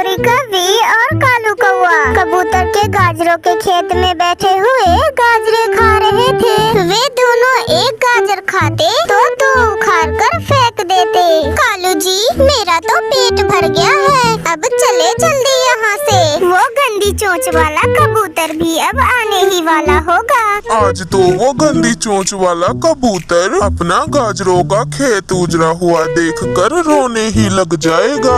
गोरी कवि और कालू कौआ कबूतर के गाजरों के खेत में बैठे हुए गाजरे खा रहे थे। वे दोनों एक गाजर खाते तो दो उखाड़ कर फेंक देते। कालू जी, मेरा तो पेट भर गया है, अब चले जल्दी यहाँ से। वो गंदी चोंच वाला कबूतर भी अब आने ही वाला होगा। आज तो वो गंदी चोंच वाला कबूतर अपना गाजरों का खेत उजड़ा हुआ देखकर रोने ही लग जाएगा।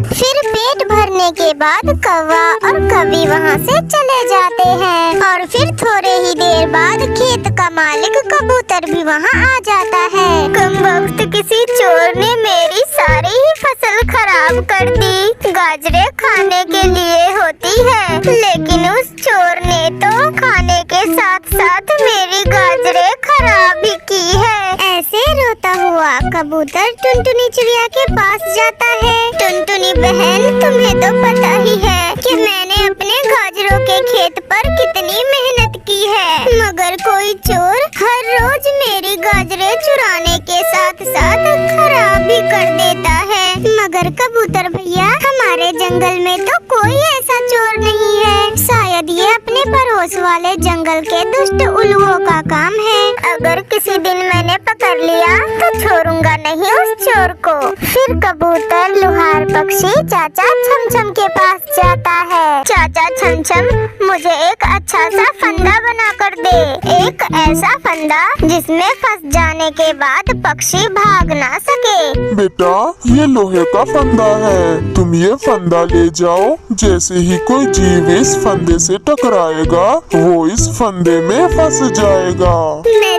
फिर पेट भरने के बाद कौवा और कवि वहाँ से चले जाते हैं और फिर थोड़े ही देर बाद खेत का मालिक कबूतर भी वहाँ आ जाता है। कमबख्त किसी चोर ने मेरी सारी ही फसल खराब कर दी। गाजरे खाने के लिए होती है, लेकिन उस चोर ने तो खाने के साथ साथ मेरी गाजरे खराब भी की है। ऐसे रोता हुआ कबूतर टुनटुनी चिड़िया के पास जाता है। टुनटुनी बहन, तुम्हें तो पता ही है कि मैंने अपने गाजरों के खेत पर कितनी मेहनत की है, मगर कोई चोर हर रोज मेरी गाजरे चुराने के साथ साथ खराब भी कर देता है। मगर कबूतर भैया, हमारे जंगल में तो कोई ऐसा चोर नहीं है, शायद ये अपने पड़ोस वाले जंगल के दुष्ट उल्लुओं का काम है। अगर किसी दिन मैंने पकड़ लिया तो छोड़ूंगा नहीं उस चोर को। फिर कबूतर लुहार पक्षी चाचा छमछम के पास जाता है। चाचा छमछम, मुझे एक अच्छा सा फंदा बना कर दे, एक ऐसा फंदा जिसमें फंस जाने के बाद पक्षी भाग ना सके। बेटा, ये लोहे का फंदा है, तुम ये फंदा ले जाओ। जैसे ही कोई जीव इस फंदे से टकराएगा वो इस फंदे में फंस जाएगा। मैं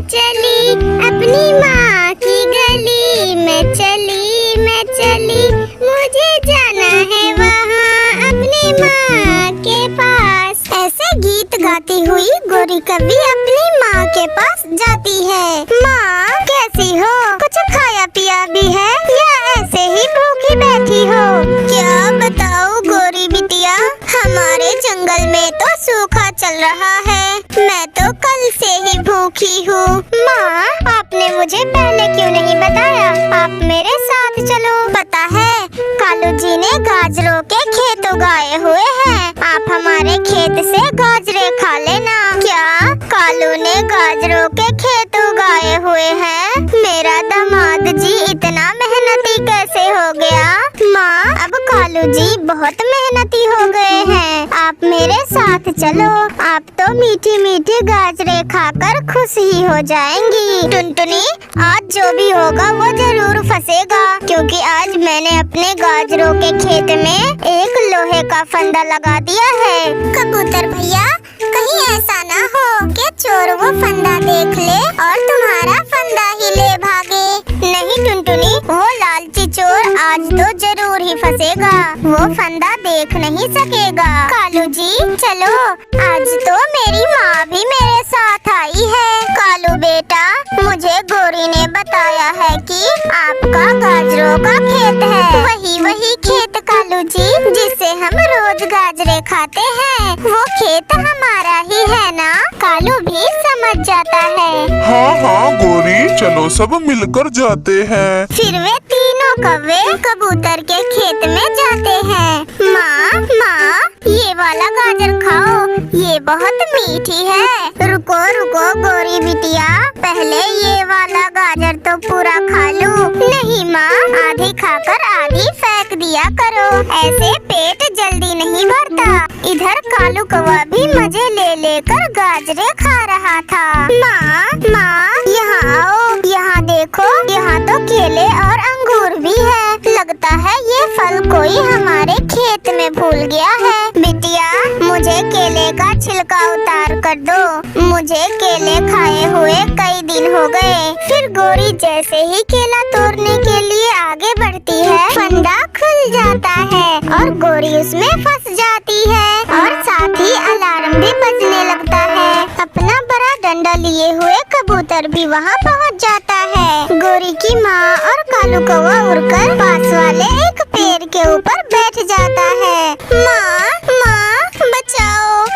चली अपनी माँ की गली, मैं चली मुझे जाना है वहाँ अपनी माँ के पास। ऐसे गीत गाती हुई गोरी कवि अपनी माँ के पास जाती है। माँ, कैसी हो? कुछ खाया पिया भी है या ऐसे ही भूखी बैठी हो? क्या बताऊँ गोरी बिटिया, हमारे जंगल में तो सूखा चल रहा है, मैं तो कल से ही भूखी हूँ। माँ, आपने मुझे पहले क्यों नहीं बताया? आप मेरे साथ चलो। पता है, कालू जी ने गाजरों के खेत उगाए हुए हैं, आप हमारे खेत से गाजरे खा लेना। क्या कालू ने गाजरों के खेत उगाए हुए हैं? मेरा दामाद जी इतना मेहनती कैसे हो गया? माँ, अब कालू जी बहुत मेहनती हो गए हैं, आप मेरे साथ चलो, आप तो मीठी मीठी गाजरे खाकर खुश ही हो जाएंगी। टुनटुनी, आज जो भी होगा वो जरूर फंसेगा, क्योंकि आज मैंने अपने गाजरों के खेत में एक लोहे का फंदा लगा दिया है। कबूतर भैया, कहीं ऐसा ना हो कि चोर वो फंदा देख ले और तुम्हारा फंदा ही ले भागे। नहीं टुनटुनी, वो लालची चोर आज तो जरूर ही फंसेगा, वो फंदा देख नहीं सकेगा। कालू जी चलो, आज तो मेरी माँ भी मेरे साथ आई है। कालू बेटा, मुझे गोरी ने बताया है कि आपका गाजरों का खेत है, वही खेत कालू जी जिससे हम रोज गाजरे खाते हैं, वो खेत हमारा ही है ना? कालू भी समझ जाता है। हाँ गोरी, चलो सब मिलकर जाते हैं। फिर वे तीनों कौवे कबूतर के खेत में जाते हैं। माँ, ये वाला गाजर खाओ, ये बहुत मीठी है। रुको गोरी बिटिया, पहले ये वाला गाजर तो पूरा खा लूं। नहीं माँ, आधी खाकर आधी फेंक दिया करो, ऐसे पेट जल्दी नहीं भरता। इधर कालू कौवा भी मजे ले लेकर गाजरे खा रहा था। माँ, यहाँ आओ, यहाँ देखो, यहाँ तो केले और अंगूर भी है। लगता है ये फल कोई हमारे खेत में भूल गया है। बिटिया, मुझे केले का छिलका उतार कर दो, मुझे केले खाए हुए कई दिन हो गए। फिर गोरी जैसे ही केला तोड़ने के लिए आगे बढ़ती है, फंदा खुल जाता है और गोरी उसमें फंस जाती है और साथ ही अलार्म भी बजने लगता है। अपना बड़ा डंडा लिए हुए कबूतर भी वहाँ पहुँच जाता है। गोरी की माँ और कालू कौवा उड़कर पास वाले एक पेड़ के ऊपर बैठ जाता है। माँ,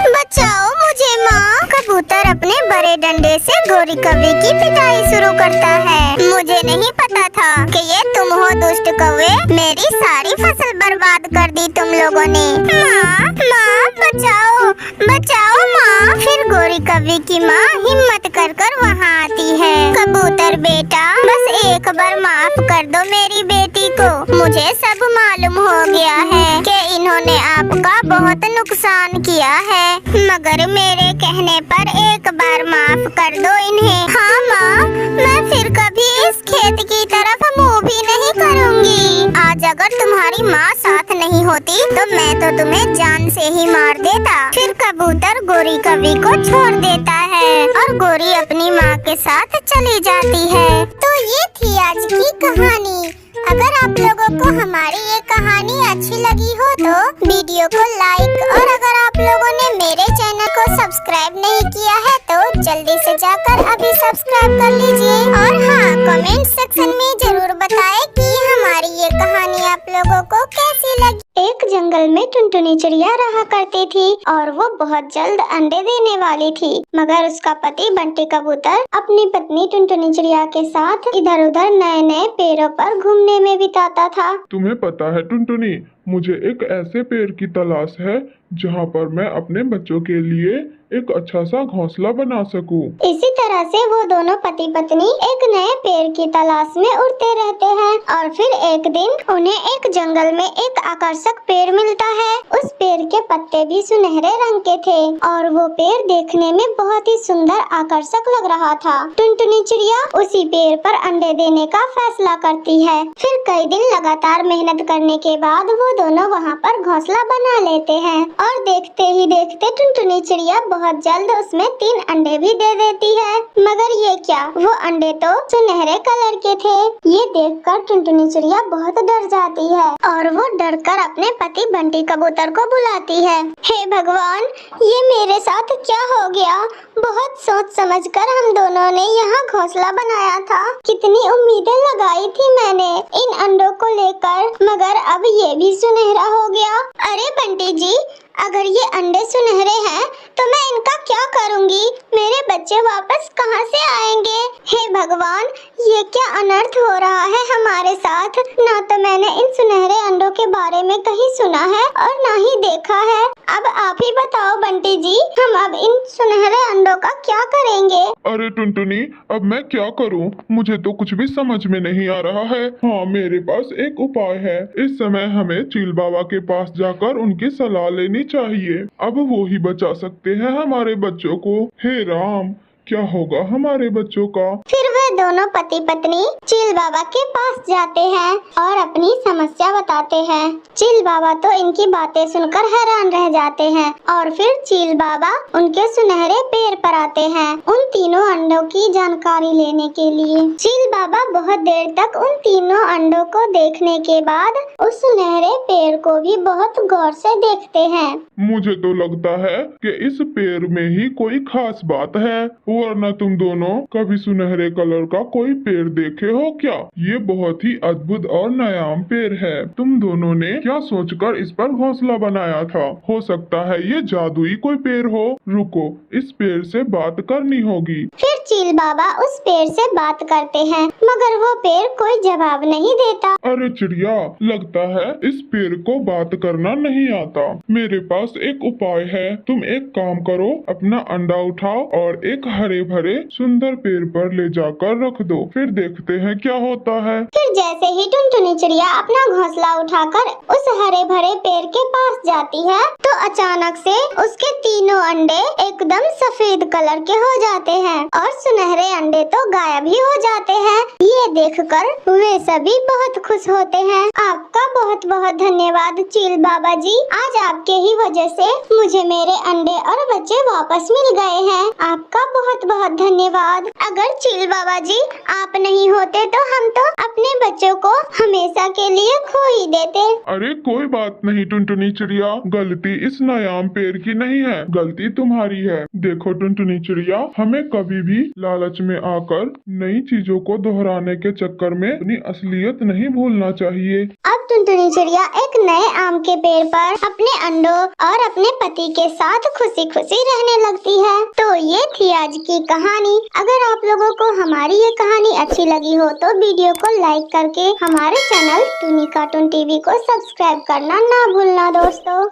बचाओ मुझे माँ। कबूतर अपने बड़े डंडे से गोरी कौवे की पिटाई शुरू करता है। मुझे नहीं पता था कि ये तुम हो दुष्ट कौवे, मेरी सारी फसल बर्बाद कर दी तुम लोगों ने। माँ माँ बचाओ बचाओ माँ। फिर गोरी कौवे की माँ हिम्मत कर कर वहाँ आती है। कबूतर बेटा बस एक बार माफ कर दो मेरी बेटी को। मुझे सब मालूम हो गया है कि इन्होंने आपका बहुत नुकसान किया है, मगर मेरे कहने पर एक बार माफ कर दो इन्हें। हाँ माँ, मैं फिर कभी इस खेत की तरफ मुँह भी नहीं करूँगी। आज अगर तुम्हारी माँ साथ नहीं होती तो मैं तो तुम्हें जान से ही मार देता। फिर कबूतर गोरी कौवे को छोड़ देता है और गोरी अपनी माँ के साथ चली जाती है। तो ये थी आज की कहानी। अगर आप लोगों को हमारी ये कहानी अच्छी लगी हो तो वीडियो को लाइक, और अगर आप लोगों ने मेरे चैनल को सब्सक्राइब नहीं किया है तो जल्दी से जाकर अभी सब्सक्राइब कर लीजिए। और हाँ, कमेंट सेक्शन में जरूर बताएं कि हमारी ये कहानी आप लोगों को कैसी लगी। एक जंगल में टुनटुनी चिड़िया रहा करती थी और वो बहुत जल्द अंडे देने वाली थी, मगर उसका पति बंटी कबूतर अपनी पत्नी टुनटुनी चिड़िया के साथ इधर उधर नए नए पेड़ों पर घूमने में बिताता था। तुम्हें पता है टुनटुनी, मुझे एक ऐसे पेड़ की तलाश है जहाँ पर मैं अपने बच्चों के लिए एक अच्छा सा घोंसला बना सकूं। इसी तरह से वो दोनों पति पत्नी एक नए पेड़ की तलाश में उड़ते रहते हैं और फिर एक दिन उन्हें एक जंगल में एक आकर्षक पेड़ मिलता है। उस पेड़ के पत्ते भी सुनहरे रंग के थे और वो पेड़ देखने में बहुत ही सुंदर आकर्षक लग रहा था। टुनटुनी चिड़िया उसी पेड़ पर अंडे देने का फैसला करती है। फिर कई दिन लगातार मेहनत करने के बाद वो दोनों वहाँ पर घोंसला बना लेते हैं और देखते ही देखते टुनटुनी चिड़िया बहुत जल्द उसमें 3 अंडे भी दे देती है। मगर ये क्या, वो अंडे तो सुनहरे कलर के थे। ये देखकर टुनटुनी चिड़िया बहुत डर जाती है और वो डरकर अपने पति बंटी कबूतर को बुलाती है। हे भगवान, ये मेरे साथ क्या हो गया? बहुत सोच समझकर हम दोनों ने यहाँ घोंसला बनाया था। कितनी उम्मीदें लगाई थी मैंने इन अंडों को लेकर, मगर अब ये भी सुनहरा हो गया। अरे बंटी जी, अगर ये अंडे सुनहरे हैं तो मैं इनका क्या करूंगी? मेरे बच्चे वापस कहाँ से आएंगे? हे भगवान, ये क्या अनर्थ हो रहा है हमारे साथ? ना तो मैंने इन सुनहरे अंडों के बारे में कहीं सुना है और ना ही देखा है। अब आप ही बताओ बंटी जी, हम अब इन सुनहरे अंडों का क्या करेंगे? अरे टुनटुनी, अब मैं क्या करूं? मुझे तो कुछ भी समझ में नहीं आ रहा है। हाँ, मेरे पास एक उपाय है। इस समय हमें चील बाबा के पास जाकर उनकी सलाह लेनी चाहिए। अब वो ही बचा सकते हैं हमारे बच्चों को। हे राम, क्या होगा हमारे बच्चों का? फिर वे दोनों पति पत्नी चील बाबा के पास जाते हैं और अपनी समस्या बताते हैं। चील बाबा तो इनकी बातें सुनकर हैरान रह जाते हैं और फिर चील बाबा उनके सुनहरे पेड़ पर आते हैं उन तीनों अंडों की जानकारी लेने के लिए। चील बाबा बहुत देर तक उन तीनों अंडों को देखने के बाद उस सुनहरे पेड़ को भी बहुत गौर से देखते हैं। मुझे तो लगता है कि इस पेड़ में ही कोई खास बात है, वरना तुम दोनों कभी सुनहरे कलर का कोई पेड़ देखे हो क्या? ये बहुत ही अद्भुत और नायाब पेड़ है। तुम दोनों ने क्या सोचकर इस पर घोंसला बनाया था? हो सकता है ये जादुई कोई पेड़ हो। रुको, इस पेड़ से बात करनी होगी। फिर चील बाबा उस पेड़ से बात करते हैं, मगर वो पेड़ कोई जवाब नहीं देता। अरे चिड़िया, लगता है इस पेड़ को बात करना नहीं आता। मेरे पास एक उपाय है। तुम एक काम करो, अपना अंडा उठाओ और एक हरे भरे सुंदर पेड़ पर ले जाकर रख दो, फिर देखते हैं क्या होता है। फिर जैसे ही टुनटुनी चिड़िया अपना घोंसला उठाकर उस हरे भरे पेड़ के पास जाती है तो अचानक से उसके तीनों अंडे एकदम सफेद कलर के हो जाते हैं और सुनहरे अंडे तो गायब ही हो जाते हैं। ये देखकर वे सभी बहुत खुश होते हैं। आपका बहुत बहुत धन्यवाद चील बाबा जी, आज आपके ही वजह से मुझे मेरे अंडे और बच्चे वापस मिल गए हैं। आपका बहुत बहुत धन्यवाद। अगर चील बाबा जी आप नहीं होते तो हम तो अपने बच्चों को हमेशा के लिए खो ही देते। अरे कोई बात नहीं टुनटुनी चिड़िया, गलती इस नायाब पेड़ की नहीं है, गलती तुम्हारी है। देखो टुनटुनी चिड़िया, हमें कभी भी लालच में आकर नई चीजों को दोहराने के चक्कर में अपनी असलियत नहीं भूलना चाहिए। अब टुनटुनी चिड़िया एक नए आम के पेड़ पर अपने अंडों और अपने पति के साथ खुशी खुशी रहने लगती है। तो ये थी आज की कहानी। अगर आप लोगों को हमारी ये कहानी अच्छी लगी हो तो वीडियो को लाइक करके हमारे चैनल टूनी कार्टून टीवी को सब्सक्राइब करना ना भूलना दोस्तों।